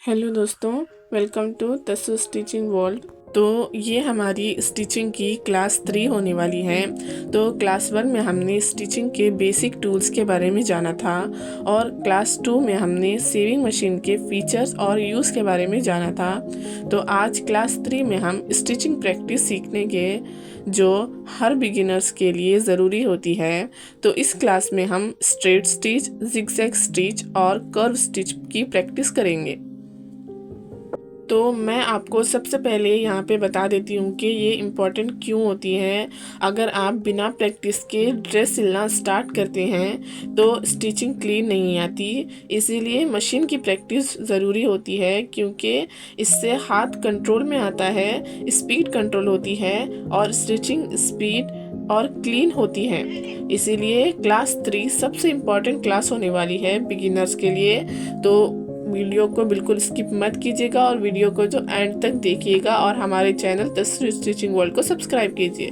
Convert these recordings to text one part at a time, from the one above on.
Hello दोस्तों, welcome to तसु stitching world. तो ये हमारी स्टिचिंग की क्लास 3 होने वाली है। तो क्लास 1 में हमने स्टिचिंग के बेसिक टूल्स के बारे में जाना था और क्लास 2 में हमने सेविंग मशीन के फीचर्स और यूज़ के बारे में जाना था। तो आज क्लास 3 में हम स्टिचिंग प्रैक्टिस सीखने जो हर बिगिनर्स के लिए ज़रूरी होती है। तो इस क्लास में हम स्ट्रेट स्टिच, जिगजैग स्टिच और कर्व स्टिच की प्रैक्टिस करेंगे। तो मैं आपको सबसे पहले यहाँ पे बता देती हूँ कि ये इम्पॉर्टेंट क्यों होती है। अगर आप बिना प्रैक्टिस के ड्रेस सिलना स्टार्ट करते हैं तो स्टिचिंग क्लीन नहीं आती। इसीलिए मशीन की प्रैक्टिस ज़रूरी होती है, क्योंकि इससे हाथ कंट्रोल में आता है, स्पीड कंट्रोल होती है और स्टिचिंग स्पीड और क्लीन होती है। इसीलिए क्लास 3 सबसे इम्पॉर्टेंट क्लास होने वाली है बिगिनर्स के लिए। तो वीडियो को बिल्कुल स्किप मत कीजिएगा और वीडियो को जो एंड तक देखिएगा और हमारे चैनल तसु स्टिचिंग वर्ल्ड को सब्सक्राइब कीजिए।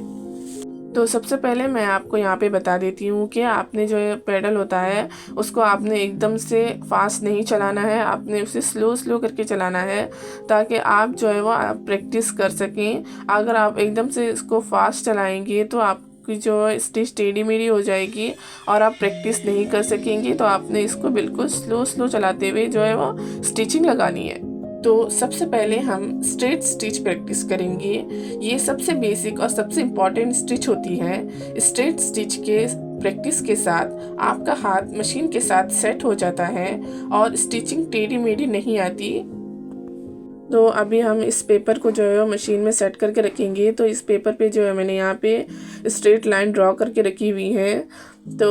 तो सबसे पहले मैं आपको यहाँ पे बता देती हूँ कि आपने जो पेडल होता है उसको आपने एकदम से फास्ट नहीं चलाना है, आपने उसे स्लो स्लो करके चलाना है ताकि आप जो है वो प्रैक्टिस कर सकें। अगर आप एकदम से इसको फास्ट चलाएंगे तो आप की जो स्टिच टेढ़ी मेढ़ी हो जाएगी और आप प्रैक्टिस नहीं कर सकेंगे। तो आपने इसको बिल्कुल स्लो स्लो चलाते हुए जो है वो स्टिचिंग लगानी है। तो सबसे पहले हम स्ट्रेट स्टिच प्रैक्टिस करेंगे। ये सबसे बेसिक और सबसे इम्पॉर्टेंट स्टिच होती है। स्ट्रेट स्टिच के प्रैक्टिस के साथ आपका हाथ मशीन के साथ सेट हो जाता है और स्टिचिंग टेढ़ी मेढ़ी नहीं आती। तो अभी हम इस पेपर को जो है मशीन में सेट करके रखेंगे। तो इस पेपर पे जो है मैंने यहाँ पे स्ट्रेट लाइन ड्रॉ करके रखी हुई है। तो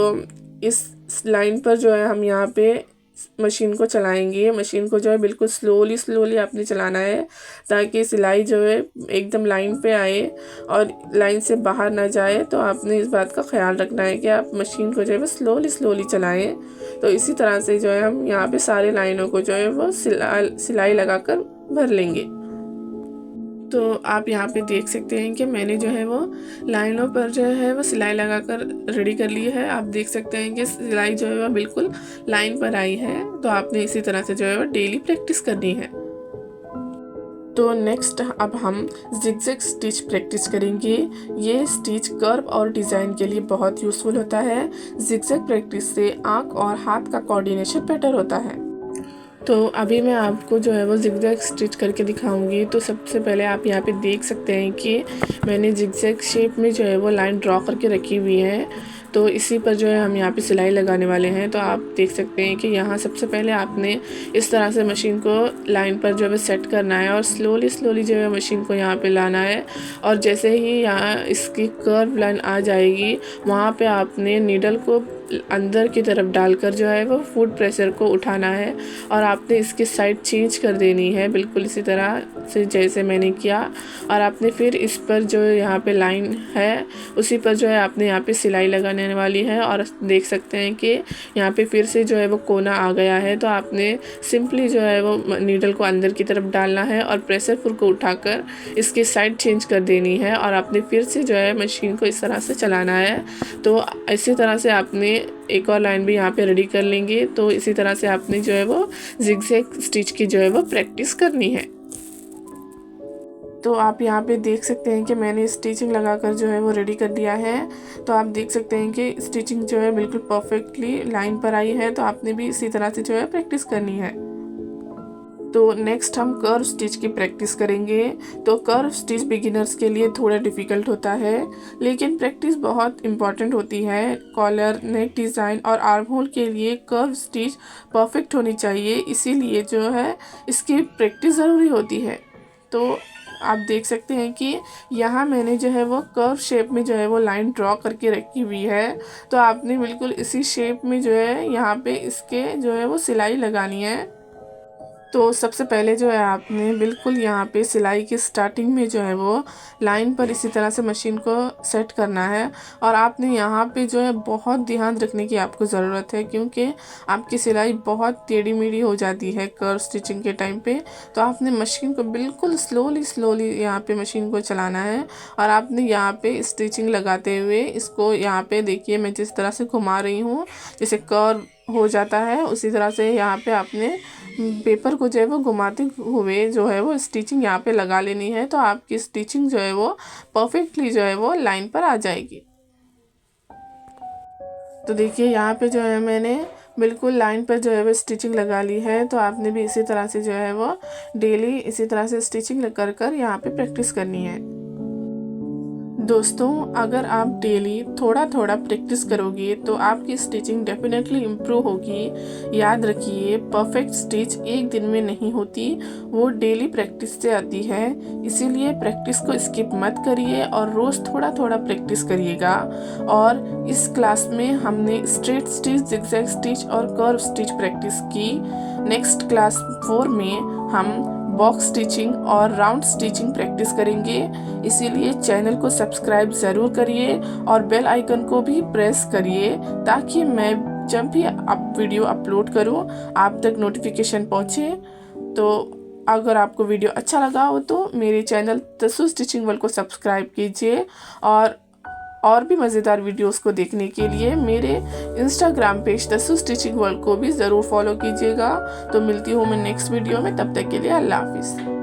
इस लाइन पर जो है हम यहाँ पे मशीन को चलाएंगे। मशीन को जो है बिल्कुल स्लोली स्लोली आपने चलाना है ताकि सिलाई जो है एकदम लाइन पे आए और लाइन से बाहर ना जाए। तो आपने इस बात का ख्याल रखना है कि आप मशीन को जो है स्लोली स्लोली चलाएं। तो इसी तरह से जो है हम यहाँ पे सारे लाइनों को जो है वो सिलाई लगाकर भर लेंगे। तो आप यहाँ पे देख सकते हैं कि मैंने जो है वो लाइनों पर जो है वो सिलाई लगाकर रेडी कर ली है। आप देख सकते हैं कि सिलाई जो है वो बिल्कुल लाइन पर आई है। तो आपने इसी तरह से जो है वो डेली प्रैक्टिस करनी है। तो नेक्स्ट अब हम जिगजैग स्टिच प्रैक्टिस करेंगे। ये स्टिच कर्व और डिज़ाइन के लिए बहुत यूज़फुल होता है। जिगजैग प्रैक्टिस से आँख और हाथ का कोऑर्डिनेशन बेटर होता है। तो अभी मैं आपको जो है वो जिगजैग स्टिच करके दिखाऊंगी। तो सबसे पहले आप यहाँ पे देख सकते हैं कि मैंने जिगजैग शेप में जो है वो लाइन ड्रॉ करके रखी हुई है। तो इसी पर जो है हम यहाँ पे सिलाई लगाने वाले हैं। तो आप देख सकते हैं कि यहाँ सबसे पहले आपने इस तरह से मशीन को लाइन पर जो है सेट करना है और स्लोली स्लोली जो है मशीन को यहाँ पे लाना है। और जैसे ही यहाँ इसकी कर्व लाइन आ जाएगी वहाँ पे आपने नीडल को अंदर की तरफ डालकर जो है वो फुट प्रेशर को उठाना है और आपने इसकी साइड चेंज कर देनी है बिल्कुल इसी तरह से जैसे मैंने किया। और आपने फिर इस पर जो यहाँ पे लाइन है उसी पर जो है आपने यहाँ पे सिलाई लगाने वाली है। और देख सकते हैं कि यहाँ पे फिर से जो है वो कोना आ गया है। तो आपने सिंपली जो है वो नीडल को अंदर की तरफ डालना है और प्रेशर फुट को उठाकर इसकी साइड चेंज कर देनी है और आपने फिर से जो है मशीन को इस तरह से चलाना है। तो इसी तरह से आपने एक और लाइन भी यहाँ पे रेडी कर लेंगे। तो इसी तरह से आपने जो है वो जिगजैग स्टिच की जो है वो प्रैक्टिस करनी है। तो आप यहाँ पे देख सकते हैं कि मैंने स्टिचिंग लगाकर जो है वो रेडी कर दिया है। तो आप देख सकते हैं कि स्टिचिंग जो है बिल्कुल परफेक्टली लाइन पर आई है। तो आपने भी इसी तरह से जो है प्रैक्टिस करनी है। तो नेक्स्ट हम कर्व स्टिच की प्रैक्टिस करेंगे। तो कर्व स्टिच बिगिनर्स के लिए थोड़ा डिफ़िकल्ट होता है, लेकिन प्रैक्टिस बहुत इम्पॉर्टेंट होती है। कॉलर, नेक डिज़ाइन और आर्म होल के लिए कर्व स्टिच परफेक्ट होनी चाहिए, इसीलिए जो है इसकी प्रैक्टिस ज़रूरी होती है। तो आप देख सकते हैं कि यहाँ मैंने जो है वो कर्व शेप में जो है वो लाइन ड्रॉ करके रखी हुई है। तो आपने बिल्कुल इसी शेप में जो है यहाँ पे इसके जो है वो सिलाई लगानी है। तो सबसे पहले जो है आपने बिल्कुल यहाँ पे सिलाई की स्टार्टिंग में जो है वो लाइन पर इसी तरह से मशीन को सेट करना है। और आपने यहाँ पे जो है बहुत ध्यान रखने की आपको ज़रूरत है, क्योंकि आपकी सिलाई बहुत टेढ़ी मेढ़ी हो जाती है कर्व स्टिचिंग के टाइम पे। तो आपने मशीन को बिल्कुल स्लोली स्लोली यहाँ पे मशीन को चलाना है और आपने यहाँ पे स्टिचिंग लगाते हुए इसको यहाँ पे देखिए मैं जिस तरह से घुमा रही हूँ, जैसे कर्व हो जाता है उसी तरह से यहाँ पे आपने पेपर को जो है वो घुमाते हुए जो है वो स्टिचिंग यहाँ पे लगा लेनी है, तो आपकी स्टिचिंग जो है वो परफेक्टली जो है वो लाइन पर आ जाएगी। तो देखिए यहाँ पे जो है मैंने बिल्कुल लाइन पर जो है वो स्टिचिंग लगा ली है। तो आपने भी इसी तरह से जो है वो डेली इसी तरह से स्टिचिंग कर कर यहाँ पे प्रैक्टिस करनी है। दोस्तों, अगर आप डेली थोड़ा थोड़ा प्रैक्टिस करोगे तो आपकी स्टिचिंग डेफिनेटली इम्प्रूव होगी। याद रखिए, परफेक्ट स्टिच एक दिन में नहीं होती, वो डेली प्रैक्टिस से आती है। इसीलिए प्रैक्टिस को स्किप मत करिए और रोज़ थोड़ा थोड़ा प्रैक्टिस करिएगा। और इस क्लास में हमने स्ट्रेट स्टिच, जिगजैग स्टिच और कर्व स्टिच प्रैक्टिस की। नेक्स्ट क्लास 4 में हम बॉक्स स्टिचिंग और राउंड स्टिचिंग प्रैक्टिस करेंगे। इसीलिए चैनल को सब्सक्राइब ज़रूर करिए और बेल आइकन को भी प्रेस करिए, ताकि मैं जब भी वीडियो अपलोड करूं आप तक नोटिफिकेशन पहुंचे। तो अगर आपको वीडियो अच्छा लगा हो तो मेरे चैनल तसु स्टिचिंग वर्ल्ड को सब्सक्राइब कीजिए और भी मज़ेदार वीडियोस को देखने के लिए मेरे इंस्टाग्राम पेज तसु स्टिचिंग वर्ल्ड को भी ज़रूर फॉलो कीजिएगा। तो मिलती हूँ मैं नेक्स्ट वीडियो में, तब तक के लिए अल्लाह हाफिज़।